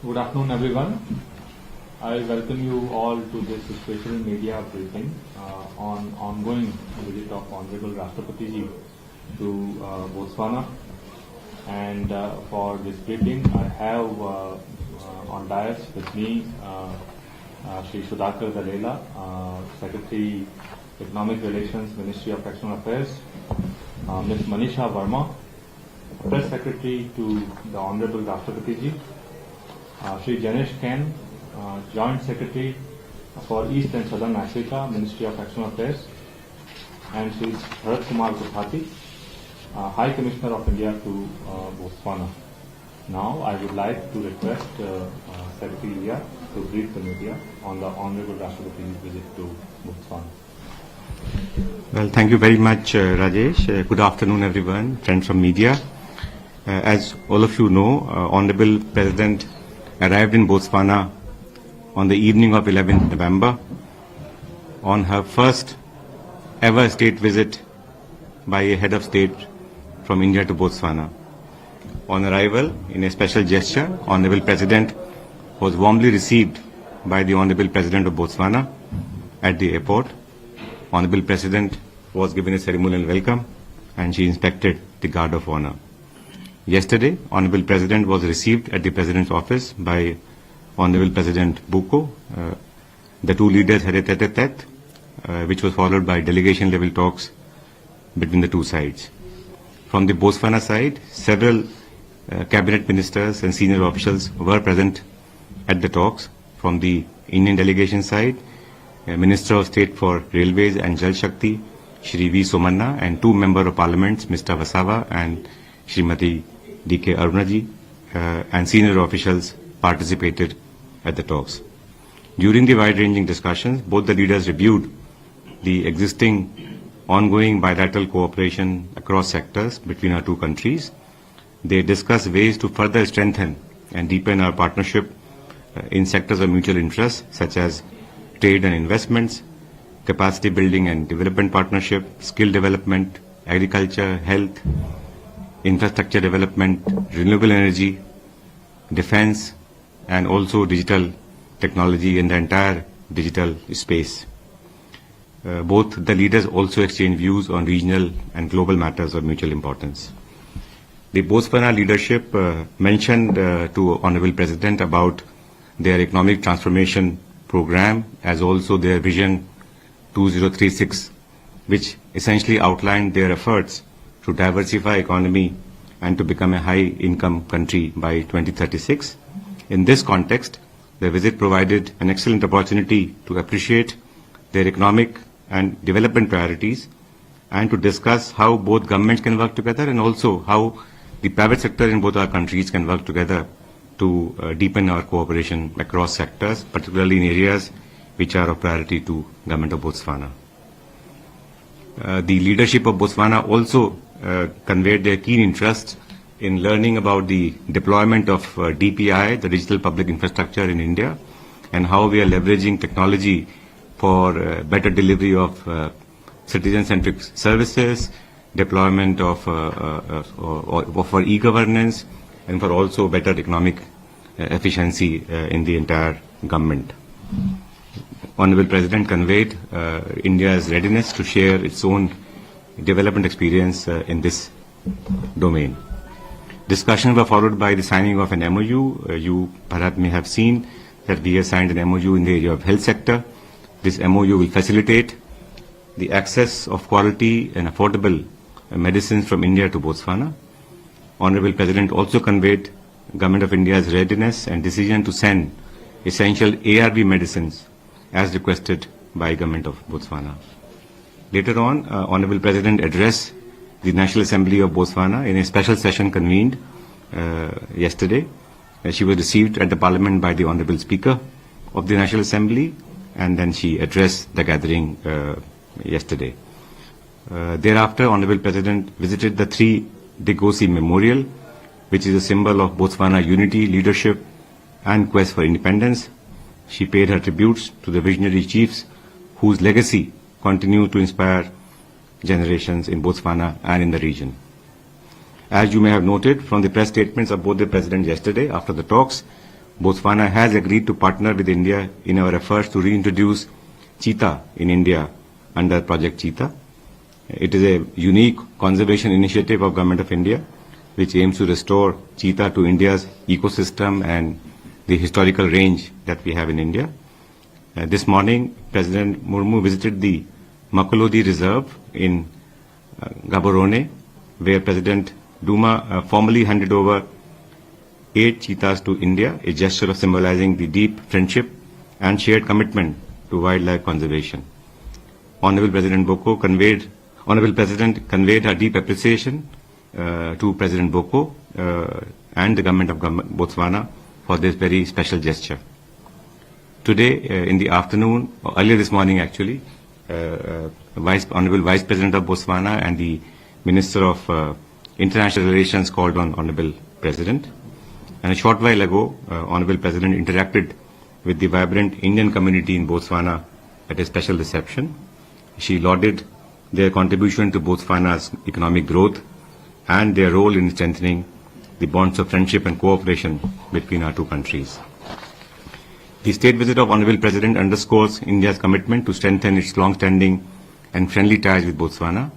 Good afternoon, everyone. I welcome you all to this special media briefing on ongoing visit of Honorable Rashtrapati Ji to Botswana. And for this briefing, I have on dais with me Shri Sudhakar Dalela, Secretary Economic Relations, Ministry of External Affairs, Ms. Manisha Verma, Press Secretary to the Honorable Rashtrapati Ji, Shri Janesh Ken, Joint Secretary for East and Southern Africa, Ministry of External Affairs, and Shri Bharat Kumar Tripathi, High Commissioner of India to Botswana. Now, I would like to request Secretary India to brief the media on the Honorable Rashtrapati's visit to Botswana. Well, thank you very much, Rajesh. Good afternoon, everyone, friends from media. As all of you know, Honorable President arrived in Botswana on the evening of 11th November on her first ever state visit by a head of state from India to Botswana. On arrival, in a special gesture, Honorable President was warmly received by the Honorable President of Botswana at the airport. Honorable President was given a ceremonial welcome and she inspected the Guard of Honor. Yesterday, Honorable President was received at the President's office by Honorable President Buko. The two leaders had a tete-a-tete, which was followed by delegation-level talks between the two sides. From the Botswana side, several cabinet ministers and senior officials were present at the talks. From the Indian delegation side, Minister of State for Railways and Jal Shakti, Shri V. Somanna, and two Member of Parliaments, Mr. Vasawa and Srimati D.K. Arunaji, and senior officials participated at the talks. During the wide-ranging discussions, both the leaders reviewed the existing ongoing bilateral cooperation across sectors between our two countries. They discussed ways to further strengthen and deepen our partnership in sectors of mutual interest, such as trade and investments, capacity building and development partnership, skill development, agriculture, health, infrastructure development, renewable energy, defense, and also digital technology in the entire digital space. Both the leaders also exchanged views on regional and global matters of mutual importance. The Botswana leadership mentioned to Honorable President about their economic transformation program as also their Vision 2036, which essentially outlined their efforts to diversify economy and to become a high-income country by 2036. In this context, the visit provided an excellent opportunity to appreciate their economic and development priorities and to discuss how both governments can work together and also how the private sector in both our countries can work together to deepen our cooperation across sectors, particularly in areas which are of priority to Government of Botswana. The leadership of Botswana also conveyed their keen interest in learning about the deployment of DPI, the Digital Public Infrastructure in India, and how we are leveraging technology for better delivery of citizen-centric services, deployment of for e-governance, and for also better economic efficiency in the entire government. Honorable President conveyed India's readiness to share its own development experience in this domain. Discussions were followed by the signing of an MOU. You perhaps may have seen that we have signed an MOU in the area of health sector. This MOU will facilitate the access of quality and affordable medicines from India to Botswana. Honorable President also conveyed Government of India's readiness and decision to send essential ARV medicines as requested by Government of Botswana. Later on, Honorable President addressed the National Assembly of Botswana in a special session convened yesterday. She was received at the Parliament by the Honorable Speaker of the National Assembly, and then she addressed the gathering yesterday. Thereafter, Honorable President visited the 3 Degosi Memorial, which is a symbol of Botswana unity, leadership, and quest for independence. She paid her tributes to the visionary chiefs whose legacy continues to inspire generations in Botswana and in the region. As you may have noted from the press statements of both the presidents yesterday after the talks, Botswana has agreed to partner with India in our efforts to reintroduce cheetah in India under Project Cheetah. It is a unique conservation initiative of Government of India which aims to restore cheetah to India's ecosystem and the historical range that we have in India. This morning, President Murmu visited the Makulodi Reserve in Gaborone, where President Duma formally handed over 8 cheetahs to India, a gesture of symbolizing the deep friendship and shared commitment to wildlife conservation. Honorable President conveyed her deep appreciation to President Boko and the government of Botswana for this very special gesture. Today, in the afternoon, or earlier this morning actually, Honorable Vice President of Botswana and the Minister of International Relations called on Honorable President. And a short while ago, Honorable President interacted with the vibrant Indian community in Botswana at a special reception. She lauded their contribution to Botswana's economic growth and their role in strengthening the bonds of friendship and cooperation between our two countries. The state visit of Honorable President underscores India's commitment to strengthen its long-standing and friendly ties with Botswana.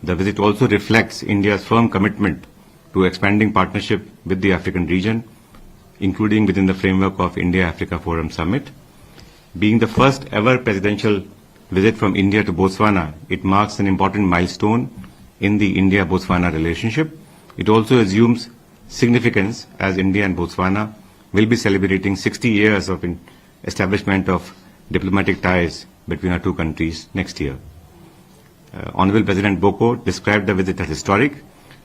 The visit also reflects India's firm commitment to expanding partnership with the African region, including within the framework of India-Africa Forum Summit. Being the first ever presidential visit from India to Botswana, it marks an important milestone in the India-Botswana relationship. It also assumes significance as India and Botswana will be celebrating 60 years of establishment of diplomatic ties between our two countries next year. Honorable President Boko described the visit as historic,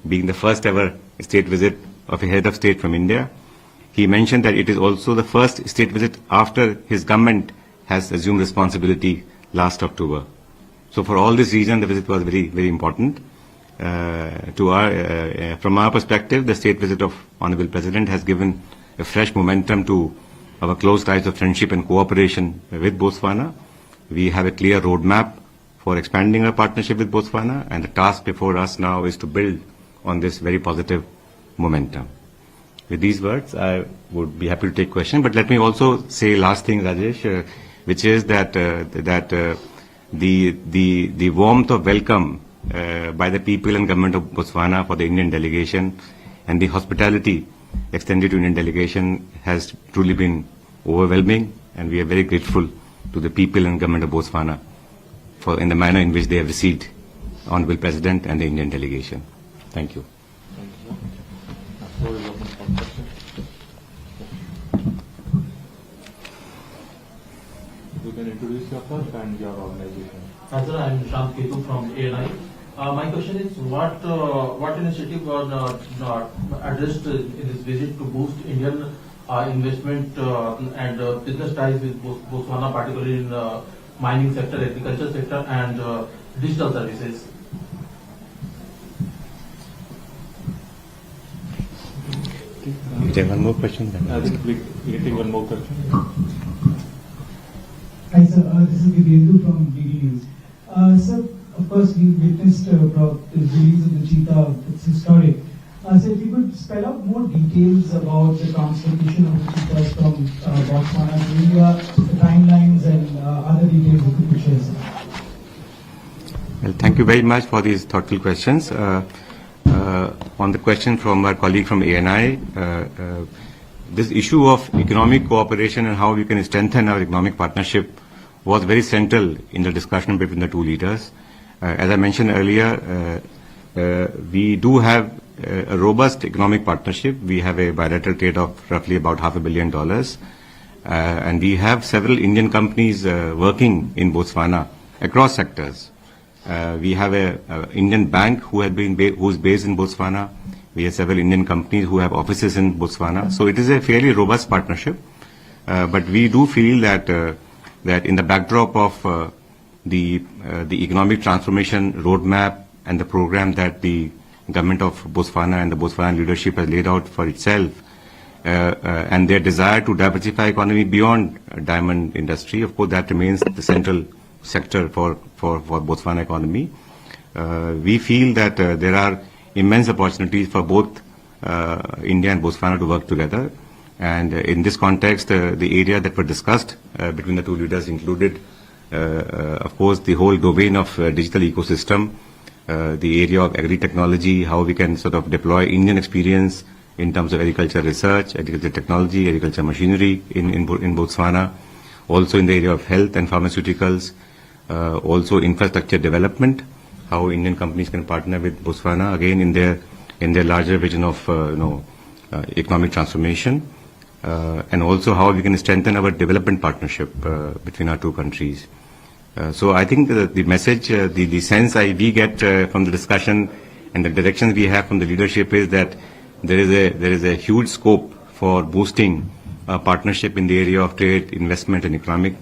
being the first ever state visit of a head of state from India. He mentioned that it is also the first state visit after his government has assumed responsibility last October. So for all this reason, the visit was very, very important. From our perspective, the state visit of Honorable President has given a fresh momentum to our close ties of friendship and cooperation with Botswana. We have a clear roadmap for expanding our partnership with Botswana, and the task before us now is to build on this very positive momentum. With these words, I would be happy to take questions, but let me also say last thing, Rajesh, which is that the warmth of welcome by the people and government of Botswana for the Indian delegation and the hospitality extended to Indian delegation has truly been overwhelming, and we are very grateful to the people and government of Botswana for in the manner in which they have received Honorable President and the Indian delegation. Thank you. Thank you. Floor is open for questions. You can introduce yourself and your organization. Sir, I am Shant Ketu from ANI. My question is, what initiative was addressed in this visit to boost Indian investment and business ties with Botswana, particularly in mining sector, agriculture sector, and digital services? Is there one more question? I think we can take one more question. Hi sir, this is Vidyendu from DD News. Sir, of course we witnessed the release of the cheetah, it's historic. So if you could spell out more details about the transportation of the cheetahs from Botswana to India, the timelines and other details you could share, sir. Well, thank you very much for these thoughtful questions. On the question from our colleague from ANI, this issue of economic cooperation and how we can strengthen our economic partnership was very central in the discussion between the two leaders. As I mentioned earlier, we do have a robust economic partnership. We have a bilateral trade of roughly about $500 million. And we have several Indian companies working in Botswana across sectors. We have an Indian bank who is based in Botswana. We have several Indian companies who have offices in Botswana. So it is a fairly robust partnership. But we do feel that in the backdrop of the economic transformation roadmap and the program that the government of Botswana and the Botswana leadership has laid out for itself, and their desire to diversify economy beyond diamond industry, of course that remains the central sector for Botswana economy. We feel that there are immense opportunities for both India and Botswana to work together. And in this context, the area that were discussed between the two leaders included, of course, the whole domain of digital ecosystem, the area of agri-technology, how we can sort of deploy Indian experience in terms of agriculture research, agriculture technology, agriculture machinery in Botswana, also in the area of health and pharmaceuticals, also infrastructure development, how Indian companies can partner with Botswana, again in their larger vision of economic transformation, and also how we can strengthen our development partnership between our two countries. So I think the message, the sense we get from the discussion and the directions we have from the leadership is that there is a huge scope for boosting partnership in the area of trade, investment, and economic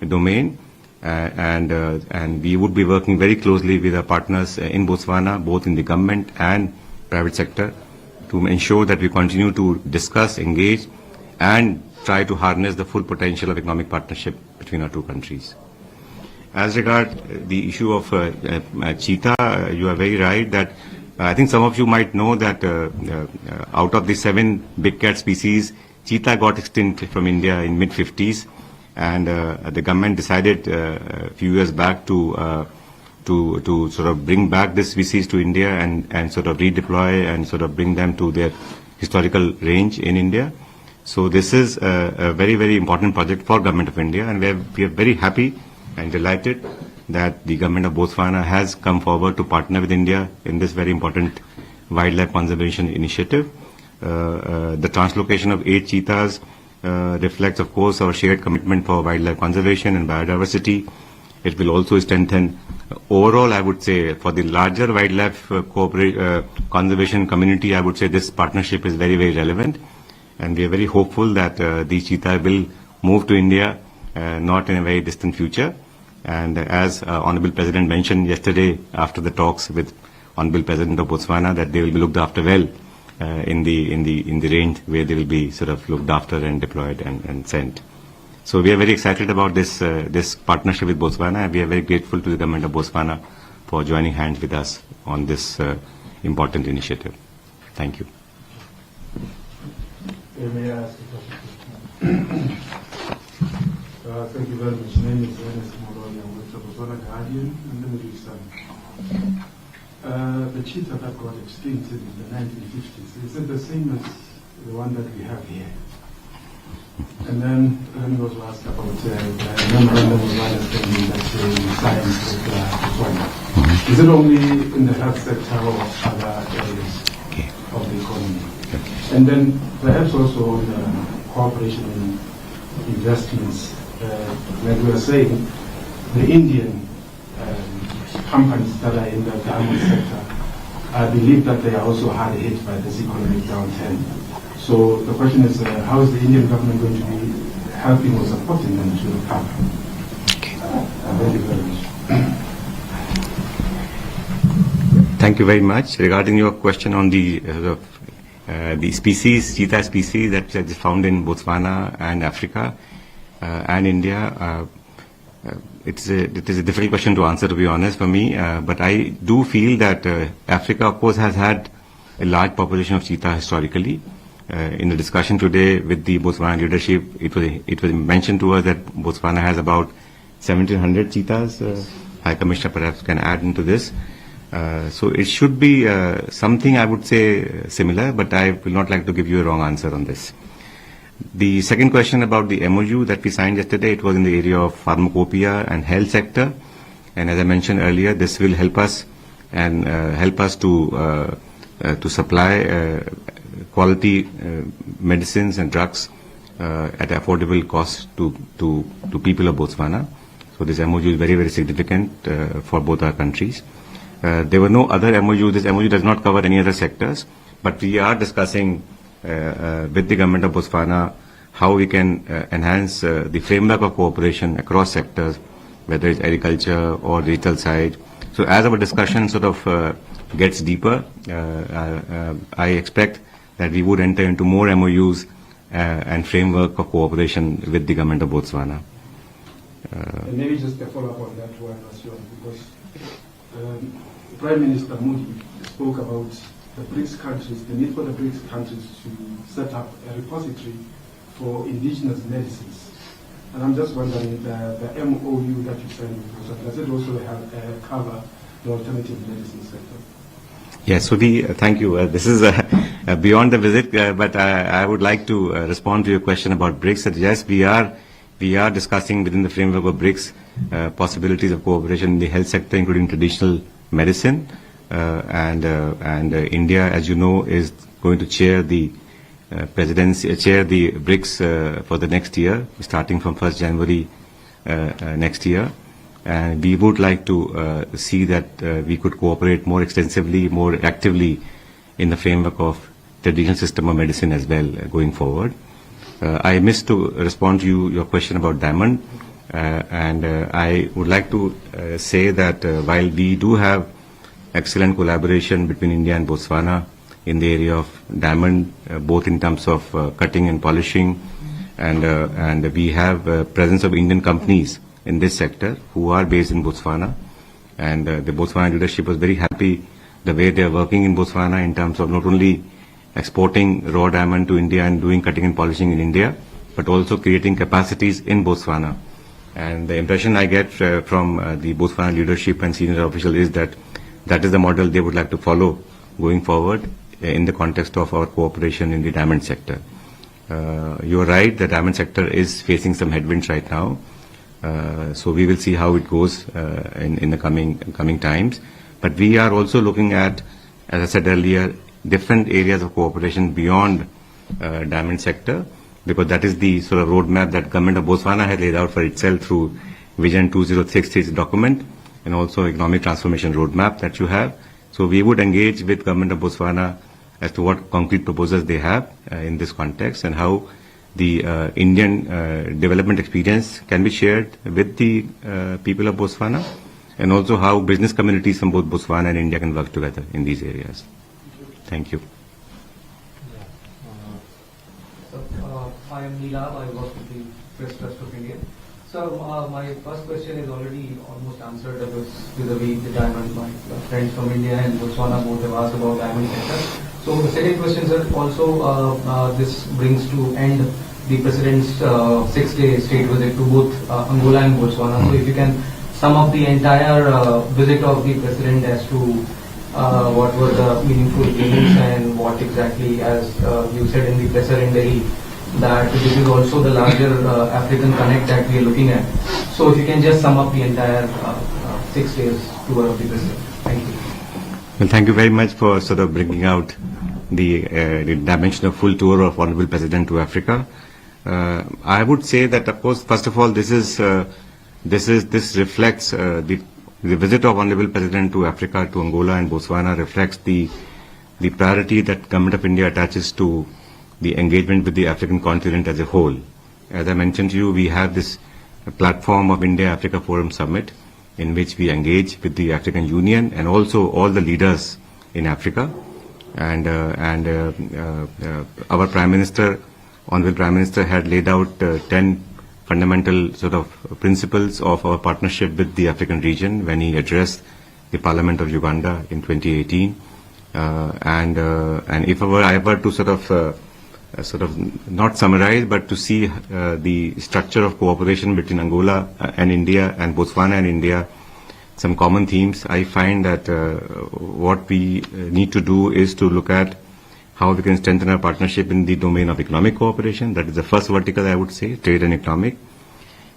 domain, and we would be working very closely with our partners in Botswana, both in the government and private sector, to ensure that we continue to discuss, engage, and try to harness the full potential of economic partnership between our two countries. As regard the issue of cheetah, you are very right that I think some of you might know that out of the 7 big cat species, cheetah got extinct from India in mid-50s, and the government decided a few years back to sort of bring back this species to India and sort of redeploy and sort of bring them to their historical range in India. So this is a very, very important project for Government of India, and we are very happy and delighted that the Government of Botswana has come forward to partner with India in this very important wildlife conservation initiative. The translocation of 8 cheetahs reflects, of course, our shared commitment for wildlife conservation and biodiversity. It will also strengthen overall, I would say, for the larger wildlife conservation community, I would say this partnership is very, very relevant. And we are very hopeful that these cheetahs will move to India, not in a very distant future. And as Honorable President mentioned yesterday after the talks with Honorable President of Botswana, that they will be looked after well in the range where they will be sort of looked after and deployed and sent. So we are very excited about this partnership with Botswana, and we are very grateful to the Government of Botswana for joining hands with us on this important initiative. Thank you. May I ask a question? Thank you very much. My name is Ernest Moloni. I'm with the Botswana Guardian and the Middle East. The cheetah that got extinct in the 1950s, is it the same as the one that we have here? And then let me also ask about the memorandum of understanding that you signed with Botswana. Is it only in the health sector or other areas of the economy? And then perhaps also in cooperation in investments. Like we were saying, the Indian companies that are in the garment sector, I believe that they are also hard hit by this economic downturn. So the question is, how is the Indian government going to be helping or supporting them to recover? Thank you very much. Thank you very much. Regarding your question on the species, cheetah species that is found in Botswana and Africa and India, it is a difficult question to answer, to be honest, for me. But I do feel that Africa, of course, has had a large population of cheetah historically. In the discussion today with the Botswana leadership, it was mentioned to us that Botswana has about 1,700 cheetahs. High Commissioner perhaps can add into this. So it should be something, I would say, similar, but I will not like to give you a wrong answer on this. The second question about the MOU that we signed yesterday, it was in the area of pharmacopoeia and health sector. And as I mentioned earlier, this will help us and help us to supply quality medicines and drugs at affordable cost to people of Botswana. So this MOU is very, very significant for both our countries. There were no other MOU. This MOU does not cover any other sectors, but we are discussing with the Government of Botswana how we can enhance the framework of cooperation across sectors, whether it's agriculture or digital side. So as our discussion sort of gets deeper, I expect that we would enter into more MOUs and framework of cooperation with the Government of Botswana. And maybe just a follow-up on that one as well, because Prime Minister Moody spoke about the BRICS countries, the need for the BRICS countries to set up a repository for indigenous medicines. And I'm just wondering, the MOU that you signed with Botswana, does it also have cover the alternative medicine sector? Yes, so thank you. This is beyond the visit, but I would like to respond to your question about BRICS. That yes, we are discussing within the framework of BRICS possibilities of cooperation in the health sector, including traditional medicine, and India, as you know, is going to chair the presidency, chair the BRICS for the next year, starting from 1st January next year. And we would like to see that we could cooperate more extensively, more actively in the framework of traditional system of medicine as well going forward. I missed to respond to your question about diamond, and I would like to say that while we do have excellent collaboration between India and Botswana in the area of diamond, both in terms of cutting and polishing, and we have presence of Indian companies in this sector who are based in Botswana, and the Botswana leadership was very happy the way they are working in Botswana in terms of not only exporting raw diamond to India and doing cutting and polishing in India, but also creating capacities in Botswana. And the impression I get from the Botswana leadership and senior officials is that that is the model they would like to follow going forward in the context of our cooperation in the diamond sector. You are right, the diamond sector is facing some headwinds right now. So we will see how it goes in the coming times. But we are also looking at, as I said earlier, different areas of cooperation beyond diamond sector, because that is the sort of roadmap that government of Botswana has laid out for itself through Vision 2063 document, and also economic transformation roadmap that you have. So we would engage with government of Botswana as to what concrete proposals they have in this context, and how the Indian development experience can be shared with the people of Botswana, and also how business communities from both Botswana and India can work together in these areas. Thank you. I am Neelab, I work with the Press Trust of India. So my first question is already almost answered vis-a-vis the diamond. My friends from India and Botswana both have asked about diamond sector. So the second question, sir, also this brings to end the President's 6-day state visit to both Angola and Botswana. So if you can sum up the entire visit of the President as to what were the meaningful gains and what exactly, as you said in the presser in Delhi, that this is also the larger African connect that we are looking at. So if you can just sum up the entire 6 days tour of the President. Thank you. Well, thank you very much for sort of bringing out the dimension of full tour of Honorable President to Africa. I would say that, of course, first of all, this reflects the visit of Honorable President to Africa, to Angola and Botswana reflects the priority that Government of India attaches to the engagement with the African continent as a whole. As I mentioned to you, we have this platform of India-Africa Forum Summit, in which we engage with the African Union and also all the leaders in Africa. And our Prime Minister, Honorable Prime Minister, had laid out 10 fundamental sort of principles of our partnership with the African region when he addressed the Parliament of Uganda in 2018. And if I were to sort of not summarize, but to see the structure of cooperation between Angola and India and Botswana and India, some common themes, I find that what we need to do is to look at how we can strengthen our partnership in the domain of economic cooperation. That is the first vertical, I would say, trade and economic.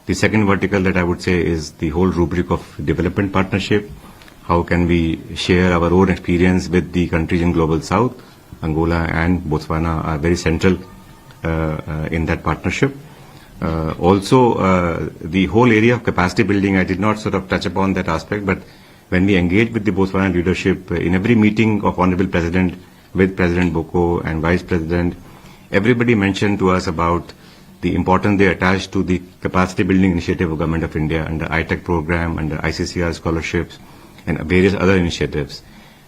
The second vertical that I would say is the whole rubric of development partnership. How can we share our own experience with the countries in Global South? Angola and Botswana are very central in that partnership. Also, the whole area of capacity building, I did not sort of touch upon that aspect, but when we engage with the Botswana leadership, in every meeting of Honorable President with President Boko and Vice President, everybody mentioned to us about the importance they attach to the capacity building initiative of Government of India under ITEC program, under ICCR scholarships, and various other initiatives.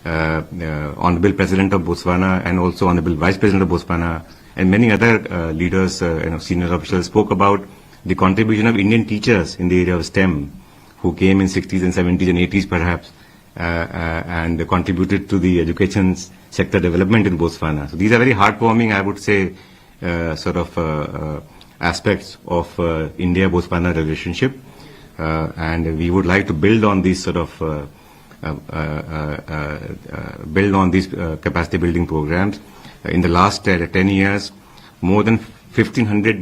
Honorable President of Botswana and also Honorable Vice President of Botswana and many other leaders, senior officials spoke about the contribution of Indian teachers in the area of STEM, who came in 60s and 70s and 80s perhaps, and contributed to the education sector development in Botswana. So these are very heartwarming, I would say, aspects of India-Botswana relationship, and we would like to build on these capacity building programs. In the last 10 years, more than 1,500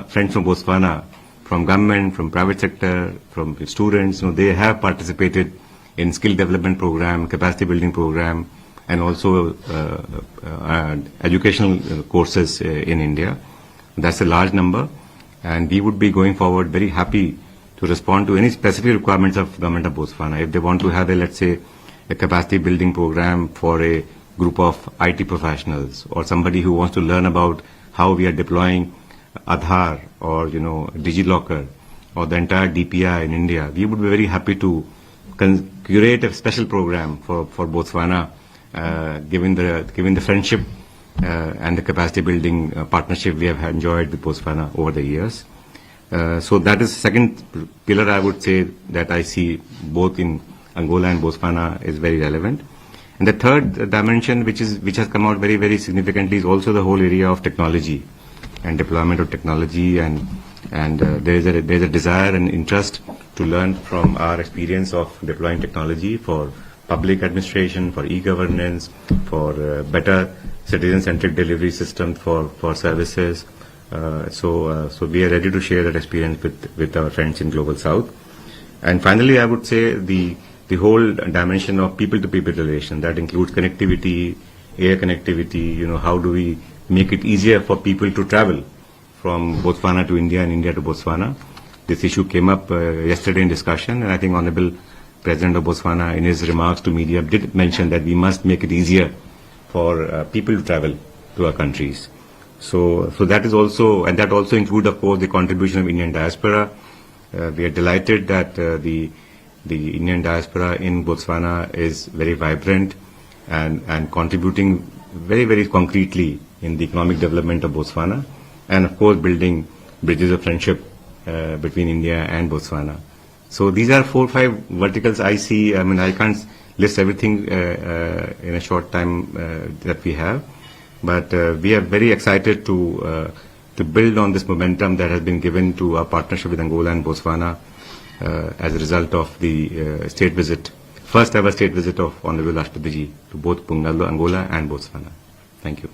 friends from Botswana, from government, from private sector, from students, they have participated in skill development program, capacity building program, and also educational courses in India. That's a large number, and we would be going forward very happy to respond to any specific requirements of government of Botswana. If they want to have let's say, a capacity building program for a group of IT professionals, or somebody who wants to learn about how we are deploying Aadhaar or DigiLocker or the entire DPI in India, we would be very happy to curate a special program for Botswana, given the friendship and the capacity building partnership we have enjoyed with Botswana over the years. So that is the second pillar, I would say, that I see both in Angola and Botswana is very relevant. And the third dimension, which has come out very, very significantly, is also the whole area of technology and deployment of technology, and there's a desire and interest to learn from our experience of deploying technology for public administration, for e-governance, for better citizen-centric delivery system for services. So we are ready to share that experience with our friends in Global South. And finally, I would say the whole dimension of people-to-people relation, that includes connectivity, air connectivity, how do we make it easier for people to travel from Botswana to India and India to Botswana. This issue came up yesterday in discussion, and I think Honorable President of Botswana in his remarks to media did mention that we must make it easier for people to travel to our countries. So that is also, and that also includes, of course, the contribution of Indian diaspora. We are delighted that the Indian diaspora in Botswana is very vibrant and contributing very, very concretely in the economic development of Botswana, and of course building bridges of friendship between India and Botswana. So these are 4 or 5 verticals I see. I mean, I can't list everything in a short time that we have, but we are very excited to build on this momentum that has been given to our partnership with Angola and Botswana as a result of the state visit, first ever state visit of Honorable Rashtrapati Ji to both Angola and Botswana. Thank you.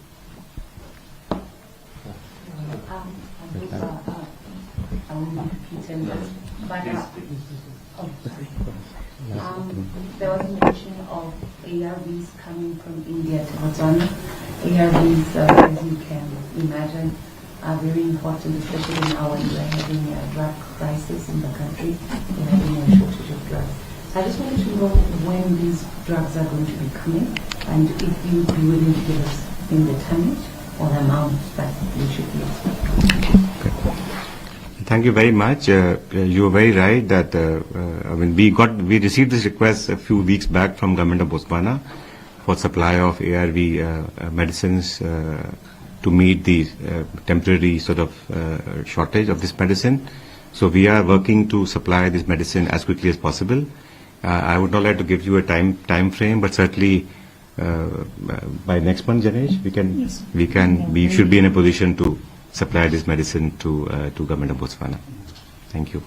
I will not repeat it, but there was a mention of ARVs coming from India to Botswana. ARVs, as you can imagine, are very important, especially now when we're having a drug crisis in the country. We're having a shortage of drugs. So I just wanted to know when these drugs are going to be coming, and if you would be willing to give us in the tonnage or the amount that we should be expecting. Thank you very much. You are very right that I mean we received this request a few weeks back from Government of Botswana for supply of ARV medicines to meet the temporary shortage of this medicine. So we are working to supply this medicine as quickly as possible. I would not like to give you a time frame, but certainly by next month, Janesh, we should be in a position to supply this medicine to Government of Botswana. Thank you.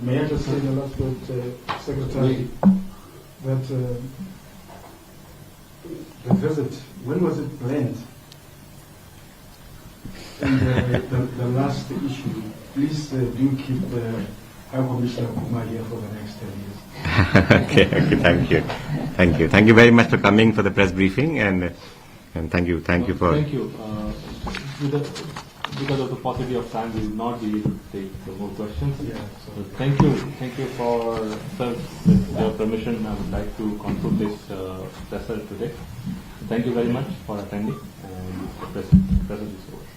May I just say the last word, Secretary, that the visit, when was it planned? And the last issue, please do keep High Commissioner Kuma here for the next 10 years. Okay, thank you. Thank you very much for coming for the press briefing, and thank you for. Thank you. Because of the paucity of time, we will not be able to take more questions. Yeah, so thank you for, sir, with your permission, I would like to conclude this session today. Thank you very much for attending, and the present is over.